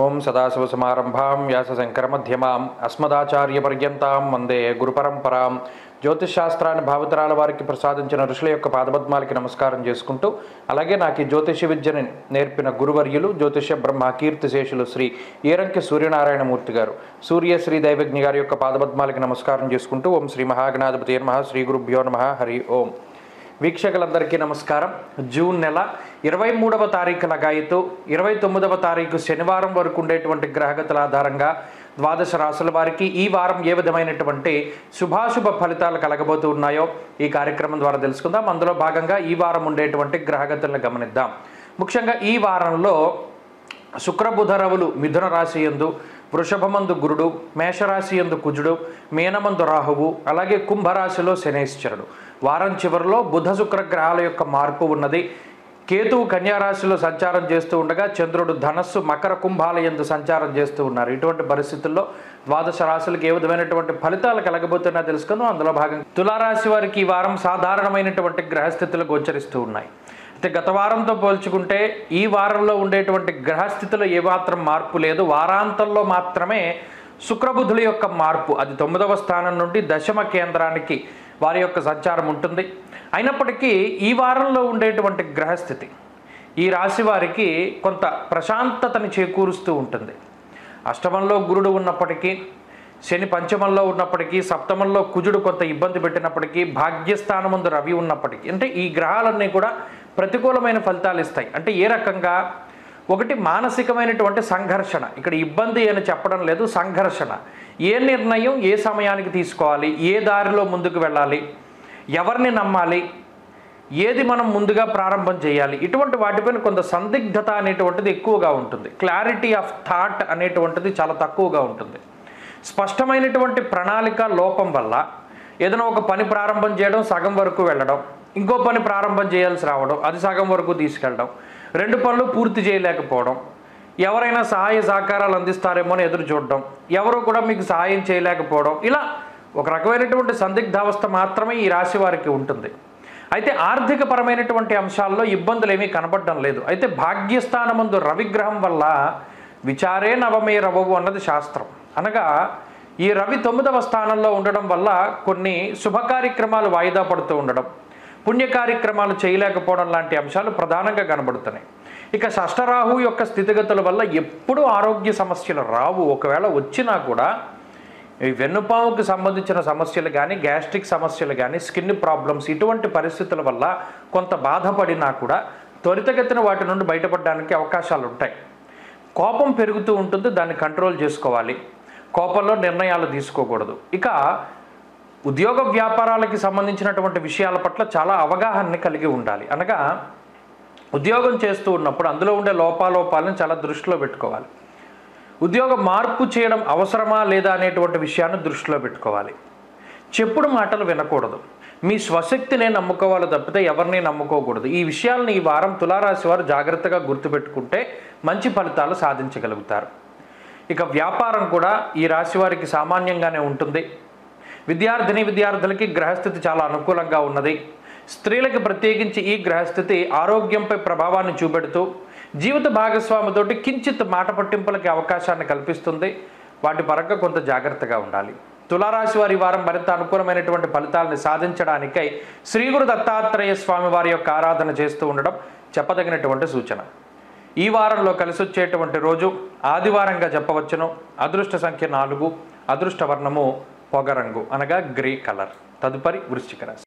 ఓం సదాశివసమారంభాం వ్యాసశంకరమధ్యమాం అస్మదాచార్యపర్యంతాం వందే గురుపరంపరాం. జ్యోతిషశాస్త్రాన్ని భావితరాల వారికి ప్రసాదించిన ఋషుల యొక్క పాదపద్మాలకి నమస్కారం చేసుకుంటూ, అలాగే నాకు ఈ జ్యోతిష విద్యని నేర్పిన గురువర్యులు జ్యోతిష బ్రహ్మ కీర్తిశేషులు శ్రీ ఈరంకి సూర్యనారాయణమూర్తి గారు, సూర్యశ్రీ దైవజ్ఞ గారి యొక్క పాదపద్మాలకి నమస్కారం చేసుకుంటూ, ఓం శ్రీ మహాగణాధిపతి నమః, శ్రీ గురుభ్యో నమః, హరి ఓం. వీక్షకులందరికీ నమస్కారం. జూన్ నెల 23వ తారీఖు లగాయితూ 29వ తారీఖు శనివారం వరకు ఉండేటువంటి గ్రహగతుల ఆధారంగా ద్వాదశ రాశుల వారికి ఈ వారం ఏ విధమైనటువంటి శుభాశుభ ఫలితాలు కలగబోతూ ఉన్నాయో ఈ కార్యక్రమం ద్వారా తెలుసుకుందాం. అందులో భాగంగా ఈ వారం ఉండేటువంటి గ్రహగతులను గమనిద్దాం. ముఖ్యంగా ఈ వారంలో శుక్రబుధ రవులు మిథున రాశి యందు, వృషభమందు గురుడు, మేషరాశి యందు కుజుడు, మీనమందు రాహువు, అలాగే కుంభరాశిలో శనేశ్వరుడు. వారం చివరిలో బుధ శుక్ర గ్రహాల యొక్క మార్పు ఉన్నది. కేతువు కన్యారాశిలో సంచారం చేస్తూ ఉండగా చంద్రుడు ధనస్సు మకర కుంభాల యందు సంచారం చేస్తూ ఉన్నారు. ఇటువంటి పరిస్థితుల్లో ద్వాదశ రాశులకు ఏ విధమైనటువంటి ఫలితాలు కలగబోతున్నా తెలుసుకుందాం. అందులో భాగంగా తులారాశి వారికి ఈ వారం సాధారణమైనటువంటి గ్రహస్థితులు గోచరిస్తూ ఉన్నాయి. అయితే గత వారంతో పోల్చుకుంటే ఈ వారంలో ఉండేటువంటి గ్రహస్థితిలో ఏమాత్రం మార్పు లేదు. వారాంతంలో మాత్రమే శుక్రబుధుల యొక్క మార్పు, అది 9వ స్థానం నుండి దశమ కేంద్రానికి వారి యొక్క సంచారం ఉంటుంది. అయినప్పటికీ ఈ వారంలో ఉండేటువంటి గ్రహస్థితి ఈ రాశి వారికి కొంత ప్రశాంతతని చేకూరుస్తూ ఉంటుంది. అష్టమంలో గురుడు ఉన్నప్పటికీ, శని పంచమంలో ఉన్నప్పటికీ, సప్తమంలో కుజుడు కొంత ఇబ్బంది పెట్టినప్పటికీ, భాగ్యస్థానమందు రవి ఉన్నప్పటికీ, అంటే ఈ గ్రహాలన్నీ కూడా ప్రతికూలమైన ఫలితాలు ఇస్తాయి. అంటే ఏ రకంగా? ఒకటి, మానసికమైనటువంటి సంఘర్షణ. ఇక్కడ ఇబ్బంది అని చెప్పడం లేదు, సంఘర్షణ. ఏ నిర్ణయం ఏ సమయానికి తీసుకోవాలి, ఏ దారిలో ముందుకు వెళ్ళాలి, ఎవరిని నమ్మాలి, ఏది మనం ముందుగా ప్రారంభం చేయాలి, ఇటువంటి వాటిపైన కొంత సందిగ్ధత అనేటువంటిది ఎక్కువగా ఉంటుంది. క్లారిటీ ఆఫ్ థాట్ అనేటువంటిది చాలా తక్కువగా ఉంటుంది. స్పష్టమైనటువంటి ప్రణాళిక లోపం వల్ల ఏదైనా ఒక పని ప్రారంభం చేయడం, సగం వరకు వెళ్ళడం, ఇంకో పని ప్రారంభం చేయాల్సి రావడం, అది సగం వరకు తీసుకెళ్ళడం, 2 పనులు పూర్తి చేయలేకపోవడం, ఎవరైనా సహాయ సహకారాలు అందిస్తారేమో అని ఎదురు చూడడం, ఎవరు కూడా మీకు సహాయం చేయలేకపోవడం, ఇలా ఒక రకమైనటువంటి సందిగ్ధావస్థ మాత్రమే ఈ రాశి వారికి ఉంటుంది. అయితే ఆర్థికపరమైనటువంటి అంశాల్లో ఇబ్బందులు ఏమీ కనబడడం లేదు. అయితే భాగ్యస్థానమందు రవిగ్రహం వల్ల విచారే నవమే రవవు అన్నది శాస్త్రం. అనగా ఈ రవి 9వ స్థానంలో ఉండడం వల్ల కొన్ని శుభ కార్యక్రమాలు వాయిదా పడుతూ ఉండడం, పుణ్య కార్యక్రమాలు చేయలేకపోవడం లాంటి అంశాలు ప్రధానంగా కనబడుతున్నాయి. ఇక షష్ఠరాహు యొక్క స్థితిగతుల వల్ల ఎప్పుడూ ఆరోగ్య సమస్యలు రావు. ఒకవేళ వచ్చినా కూడా ఈ వెన్నుపాముకు సంబంధించిన సమస్యలు కానీ, గ్యాస్ట్రిక్ సమస్యలు కానీ, స్కిన్ ప్రాబ్లమ్స్, ఇటువంటి పరిస్థితుల వల్ల కొంత బాధపడినా కూడా త్వరితగతిన వాటి నుండి బయటపడడానికి అవకాశాలు ఉంటాయి. కోపం పెరుగుతూ ఉంటుంది, దాన్ని కంట్రోల్ చేసుకోవాలి. కోపంలో నిర్ణయాలు తీసుకోకూడదు. ఇక ఉద్యోగ వ్యాపారాలకి సంబంధించినటువంటి విషయాల పట్ల చాలా అవగాహనని కలిగి ఉండాలి. అనగా ఉద్యోగం చేస్తూ ఉన్నప్పుడు అందులో ఉండే లోపాలను చాలా దృష్టిలో పెట్టుకోవాలి. ఉద్యోగ మార్పు చేయడం అవసరమా లేదా అనేటువంటి విషయాన్ని దృష్టిలో పెట్టుకోవాలి. చెప్పుడు మాటలు వినకూడదు. మీ స్వశక్తినే నమ్ముకోవాలి తప్పితే ఎవరిని నమ్ముకోకూడదు. ఈ విషయాలను ఈ వారం తులారాశి వారు జాగ్రత్తగా గుర్తుపెట్టుకుంటే మంచి ఫలితాలు సాధించగలుగుతారు. ఇక వ్యాపారం కూడా ఈ రాశి వారికి సామాన్యంగానే ఉంటుంది. విద్యార్థులకి గ్రహస్థితి చాలా అనుకూలంగా ఉన్నది. స్త్రీలకు ప్రత్యేకించి ఈ గ్రహస్థితి ఆరోగ్యంపై ప్రభావాన్ని చూపెడుతూ జీవిత భాగస్వామితోటి కించిత్ మాట పట్టింపులకి అవకాశాన్ని కల్పిస్తుంది. వాటి పరంగా కొంత జాగ్రత్తగా ఉండాలి. తులారాశి వారి వారం మరింత అనుకూలమైనటువంటి ఫలితాలను సాధించడానికై శ్రీ గురు దత్తాత్రేయ స్వామి వారి యొక్క ఆరాధన చేస్తూ ఉండడం చెప్పదగినటువంటి సూచన. ఈ వారంలో కలిసి వచ్చేటువంటి రోజు ఆదివారంగా చెప్పవచ్చును. అదృష్ట సంఖ్య 4, అదృష్ట వర్ణము పొగరంగు అనగా గ్రే కలర్. తదుపరి వృశ్చిక రాశి.